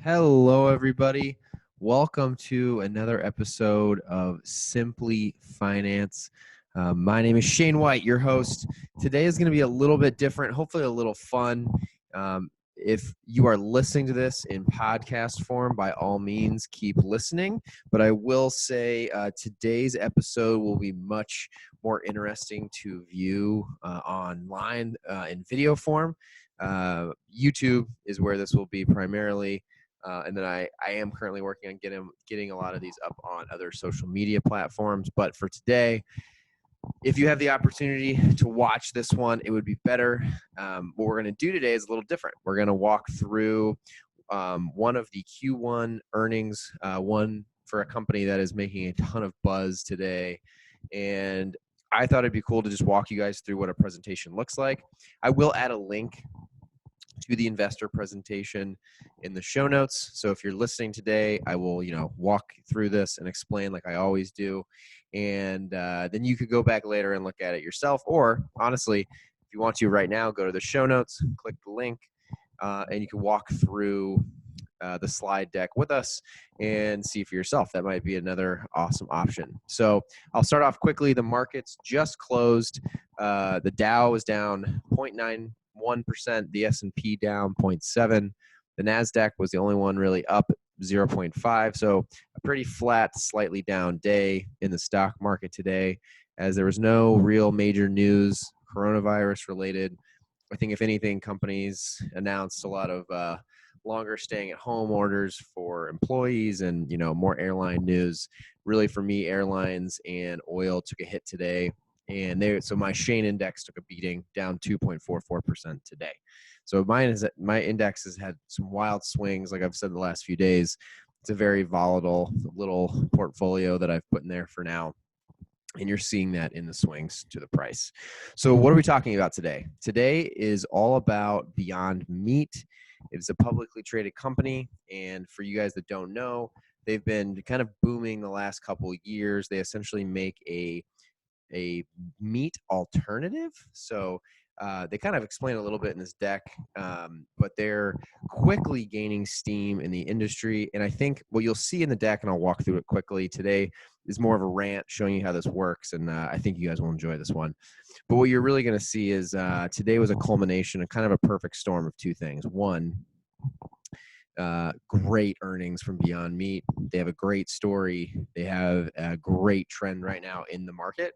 Hello, everybody. Welcome to another episode of Simply Finance. My name is Shane White, your host. Today is going to be a little bit different, hopefully a little fun. If you are listening to this in podcast form, by all means, keep listening. But I will say today's episode will be much more interesting to view online in video form. YouTube is where this will be primarily. And then I am currently working on getting a lot of these up on other social media platforms. But for today, if you have the opportunity to watch this one, it would be better. What we're going to do today is a little different. We're going to walk through one of the Q1 earnings, one for a company that is making a ton of buzz today. And I thought it'd be cool to just walk you guys through what a presentation looks like. I will add a link to the investor presentation in the show notes. So if you're listening today, I will, walk through this and explain like I always do. And then you could go back later and look at it yourself. Or honestly, if you want to right now, go to the show notes, click the link, and you can walk through the slide deck with us and see for yourself. That might be another awesome option. So I'll start off quickly. The markets just closed. The Dow was down 0.91%, the S&P down 0.7%. The NASDAQ was the only one really up 0.5%. So a pretty flat, slightly down day in the stock market today, as there was no real major news coronavirus related. I think if anything, companies announced a lot of longer staying at home orders for employees and, more airline news. Really for me, airlines and oil took a hit today. And so my Shane index took a beating, down 2.44% today. So my index has had some wild swings, like I've said the last few days. It's a very volatile little portfolio that I've put in there for now. And you're seeing that in the swings to the price. So what are we talking about today? Today is all about Beyond Meat. It's a publicly traded company. And for you guys that don't know, they've been kind of booming the last couple of years. They essentially make a meat alternative. So they kind of explain a little bit in this deck, but they're quickly gaining steam in the industry. And I think what you'll see in the deck, and I'll walk through it quickly today, is more of a rant showing you how this works. And I think you guys will enjoy this one. But what you're really going to see is today was a culmination of kind of a perfect storm of two things. One, great earnings from Beyond Meat. They have a great story. They have a great trend right now in the market.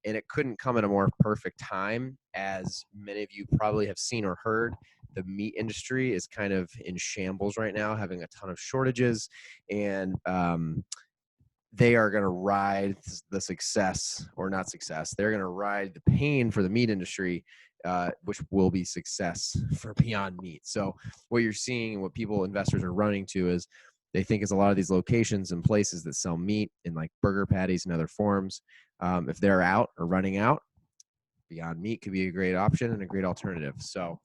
And it couldn't come at a more perfect time. As many of you probably have seen or heard, the meat industry is kind of in shambles right now, having a ton of shortages. And they are going to ride the success, or not success. They're going to ride the pain for the meat industry, which will be success for Beyond Meat. So what you're seeing and what investors are running to is they think it's a lot of these locations and places that sell meat in like burger patties and other forms. If they're out or running out, Beyond Meat could be a great option and a great alternative. So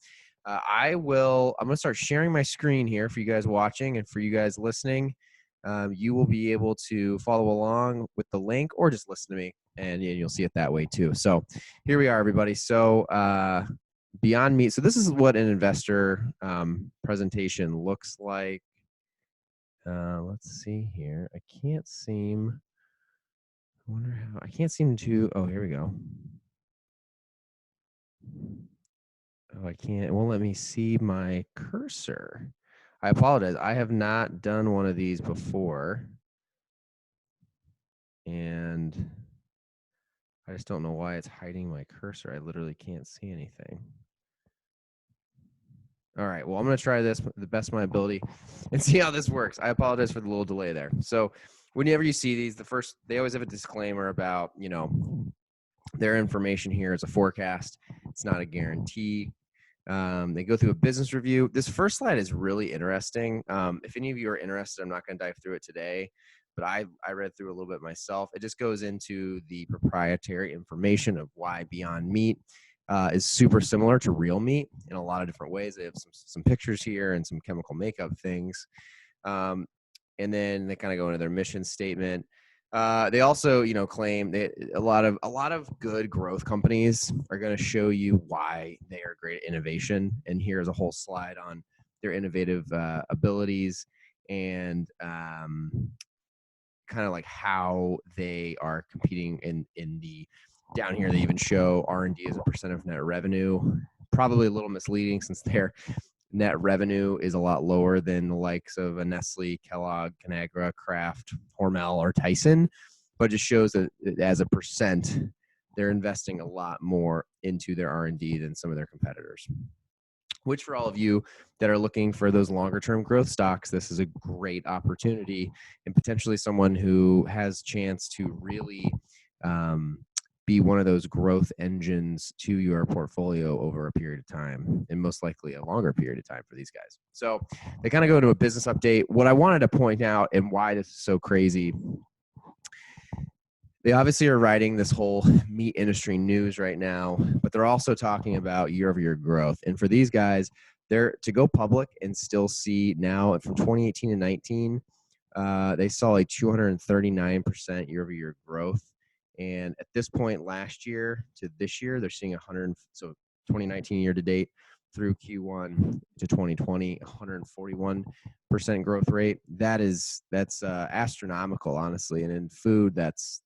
I'm going to start sharing my screen here for you guys watching, and for you guys listening. You will be able to follow along with the link or just listen to me, and you'll see it that way too. So here we are, everybody. So Beyond Meat. So this is what an investor presentation looks like. Let's see here. I can't seem to, oh, here we go. Oh, I can't, it won't let me see my cursor. I apologize. I have not done one of these before. And I just don't know why it's hiding my cursor. I literally can't see anything. All right, well, I'm going to try this the best of my ability and see how this works. I apologize for the little delay there. So whenever you see these, they always have a disclaimer about, their information here is a forecast. It's not a guarantee. They go through a business review. This first slide is really interesting. If any of you are interested, I'm not going to dive through it today, but I read through a little bit myself. It just goes into the proprietary information of why Beyond Meat is super similar to real meat in a lot of different ways. They have some pictures here and some chemical makeup things. And then they kind of go into their mission statement. They also, claim that a lot of good growth companies are going to show you why they are great at innovation. And here's a whole slide on their innovative abilities and kind of like how they are competing in the down here. They even show R&D as a percent of net revenue. Probably a little misleading since their net revenue is a lot lower than the likes of a Nestle, Kellogg, Conagra, Kraft, Hormel, or Tyson, but just shows that as a percent, they're investing a lot more into their R&D than some of their competitors. Which for all of you that are looking for those longer term growth stocks, this is a great opportunity and potentially someone who has a chance to really be one of those growth engines to your portfolio over a period of time, and most likely a longer period of time for these guys. So they kind of go into a business update. What I wanted to point out and why this is so crazy, they obviously are writing this whole meat industry news right now, but they're also talking about year-over-year growth. And for these guys, they're to go public and still see now from 2018 to 19, they saw a 239% year-over-year growth. And at this point last year to this year, they're seeing 2019 year to date through Q1 to 2020, 141% growth rate. That's astronomical, honestly. And in food, that's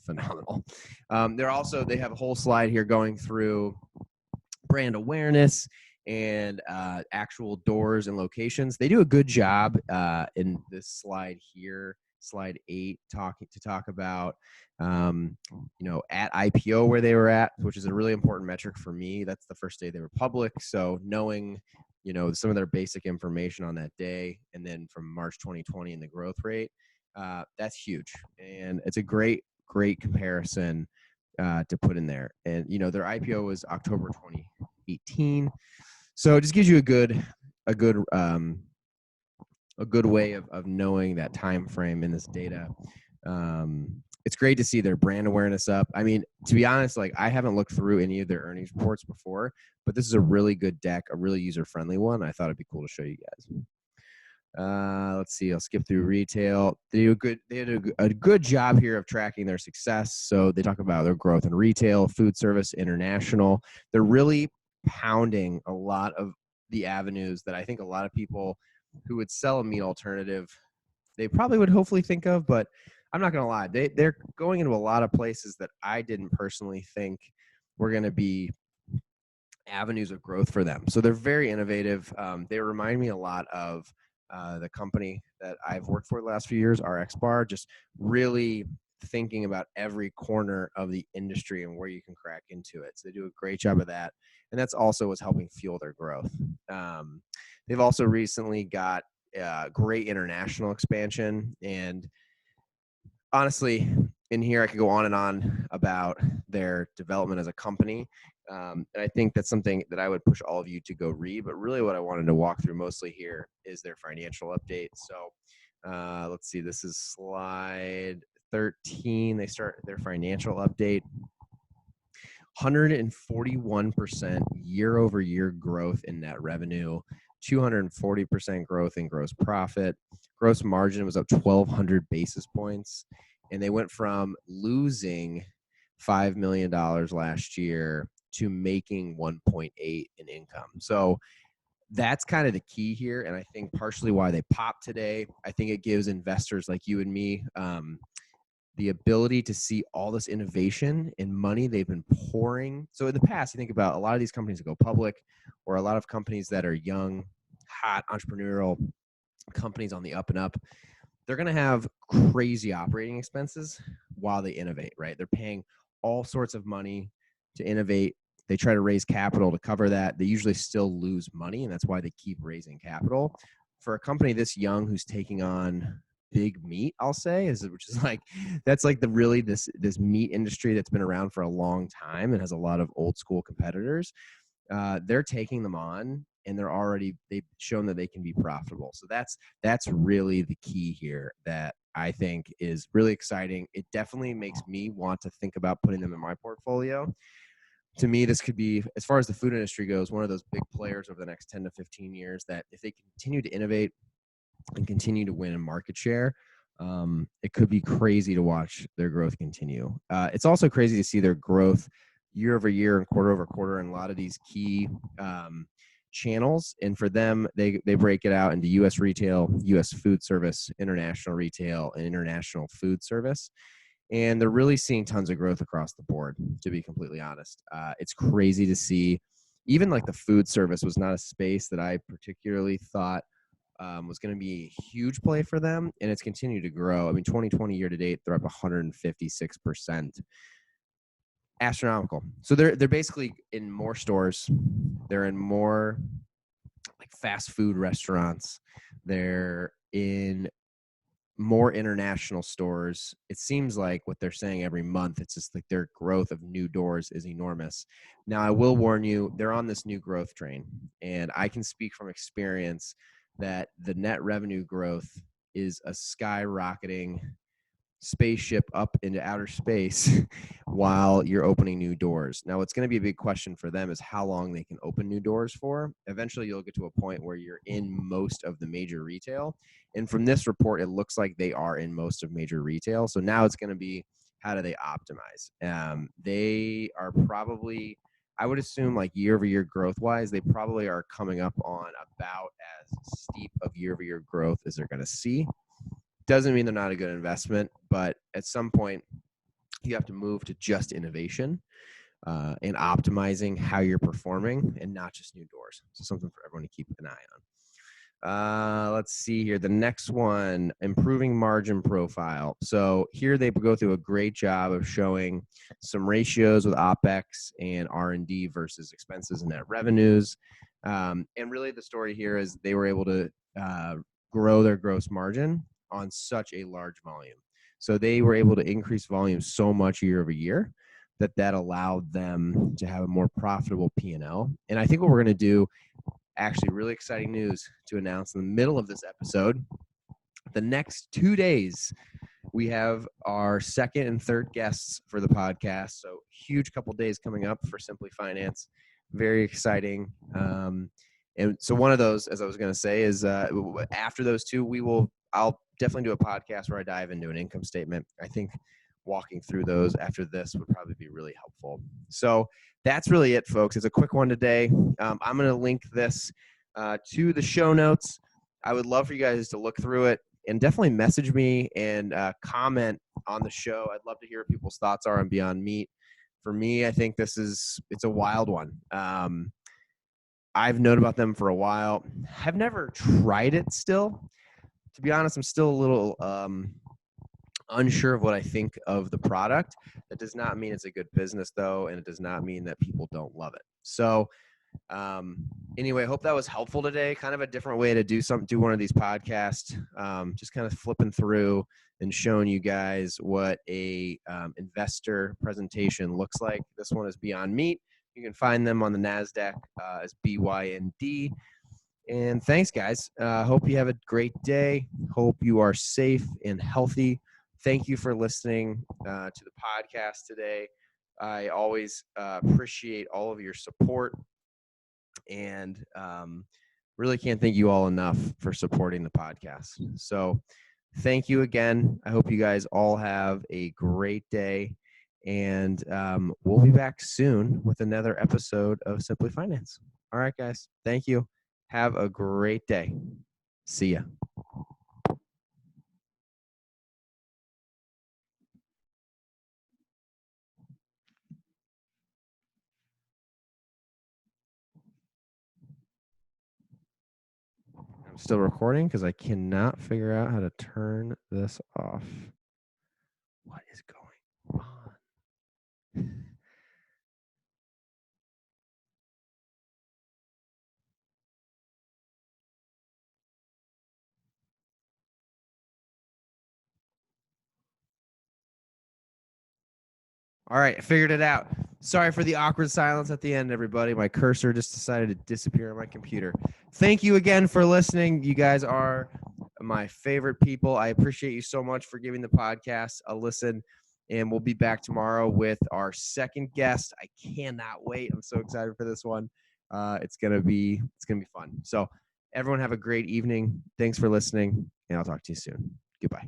phenomenal. They have a whole slide here going through brand awareness and actual doors and locations. They do a good job in this slide here, slide 8, talk about at IPO where they were at, which is a really important metric for me. That's the first day they were public, so knowing some of their basic information on that day, and then from March 2020 and the growth rate, that's huge, and it's a great comparison to put in there. And their IPO was October 2018, so it just gives you a good way of knowing that time frame in this data. It's great to see their brand awareness up. I mean, to be honest, like I haven't looked through any of their earnings reports before, but this is a really good deck, a really user-friendly one. I thought it'd be cool to show you guys. Let's see. I'll skip through retail. They had a good job here of tracking their success. So they talk about their growth in retail, food service, international. They're really pounding a lot of the avenues that I think a lot of people who would sell a meat alternative, they probably would hopefully think of, but I'm not going to lie. They're going into a lot of places that I didn't personally think were going to be avenues of growth for them. So they're very innovative. They remind me a lot of the company that I've worked for the last few years, RX Bar, just really thinking about every corner of the industry and where you can crack into it. So they do a great job of that. And that's also what's helping fuel their growth. They've also recently got great international expansion. And honestly, in here, I could go on and on about their development as a company. And I think that's something that I would push all of you to go read. But really what I wanted to walk through mostly here is their financial update. So let's see, this is slide 13. They start their financial update. 141% year-over-year growth in net revenue, 240% growth in gross profit. Gross margin was up 1,200 basis points, and they went from losing $5 million last year to making 1.8 in income. So that's kind of the key here, and I think partially why they popped today. I think it gives investors like you and me the ability to see all this innovation and money they've been pouring. So in the past, you think about a lot of these companies that go public, or a lot of companies that are young, hot, entrepreneurial companies on the up and up, they're going to have crazy operating expenses while they innovate, right? They're paying all sorts of money to innovate. They try to raise capital to cover that. They usually still lose money, and that's why they keep raising capital. For a company this young who's taking on big meat, I'll say, which is like, that's like this meat industry that's been around for a long time and has a lot of old school competitors. They're taking them on, and they've shown that they can be profitable. So that's really the key here that I think is really exciting. It definitely makes me want to think about putting them in my portfolio. To me, this could be, as far as the food industry goes, one of those big players over the next 10 to 15 years that if they continue to innovate and continue to win in market share, it could be crazy to watch their growth continue. It's also crazy to see their growth year over year and quarter over quarter in a lot of these key channels, and for them, they break it out into U.S. retail, U.S. food service, international retail, and international food service. And they're really seeing tons of growth across the board, to be completely honest. It's crazy to see. Even like the food service was not a space that I particularly thought was going to be a huge play for them, and it's continued to grow. I mean, 2020 year to date, they're up 156%. Astronomical. So they're basically in more stores. They're in more like fast food restaurants. They're in more international stores. It seems like what they're saying every month, it's just like their growth of new doors is enormous. Now, I will warn you, they're on this new growth train, and I can speak from experience that the net revenue growth is a skyrocketing spaceship up into outer space while you're opening new doors. Now, what's going to be a big question for them is how long they can open new doors for. Eventually, you'll get to a point where you're in most of the major retail. And from this report, it looks like they are in most of major retail. So now it's going to be, how do they optimize? They are probably, I would assume, like year-over-year growth-wise, they probably are coming up on about as steep of year-over-year growth as they're going to see. Doesn't mean they're not a good investment, but at some point you have to move to just innovation and optimizing how you're performing and not just new doors. So something for everyone to keep an eye on. Let's see here. The next one, improving margin profile. So here they go through a great job of showing some ratios with OpEx and R&D versus expenses and net revenues. And really the story here is they were able to grow their gross margin on such a large volume. So they were able to increase volume so much year over year that allowed them to have a more profitable P&L. And I think what we're going to do, actually really exciting news to announce in the middle of this episode, the next 2 days, we have our second and third guests for the podcast. So huge couple days coming up for SimpliFinance. Very exciting. And so one of those, as I was going to say, is after those two, I'll definitely do a podcast where I dive into an income statement. I think walking through those after this would probably be really helpful. So that's really it, folks. It's a quick one today. I'm going to link this to the show notes. I would love for you guys to look through it and definitely message me and comment on the show. I'd love to hear what people's thoughts are on Beyond Meat. For me, I think it's a wild one. I've known about them for a while. I've never tried it still. To be honest, I'm still a little unsure of what I think of the product. That does not mean it's a good business, though, and it does not mean that people don't love it. So anyway, I hope that was helpful today. Kind of a different way to do one of these podcasts. Just kind of flipping through and showing you guys what a investor presentation looks like. This one is Beyond Meat. You can find them on the NASDAQ as BYND. And thanks, guys. Hope you have a great day. Hope you are safe and healthy. Thank you for listening to the podcast today. I always appreciate all of your support, and really can't thank you all enough for supporting the podcast. So thank you again. I hope you guys all have a great day, and we'll be back soon with another episode of SimpliFinance. All right, guys. Thank you. Have a great day. See ya. I'm still recording because I cannot figure out how to turn this off. What is going on? All right, I figured it out. Sorry for the awkward silence at the end, everybody. My cursor just decided to disappear on my computer. Thank you again for listening. You guys are my favorite people. I appreciate you so much for giving the podcast a listen. And we'll be back tomorrow with our second guest. I cannot wait. I'm so excited for this one. It's gonna be fun. So everyone have a great evening. Thanks for listening, and I'll talk to you soon. Goodbye.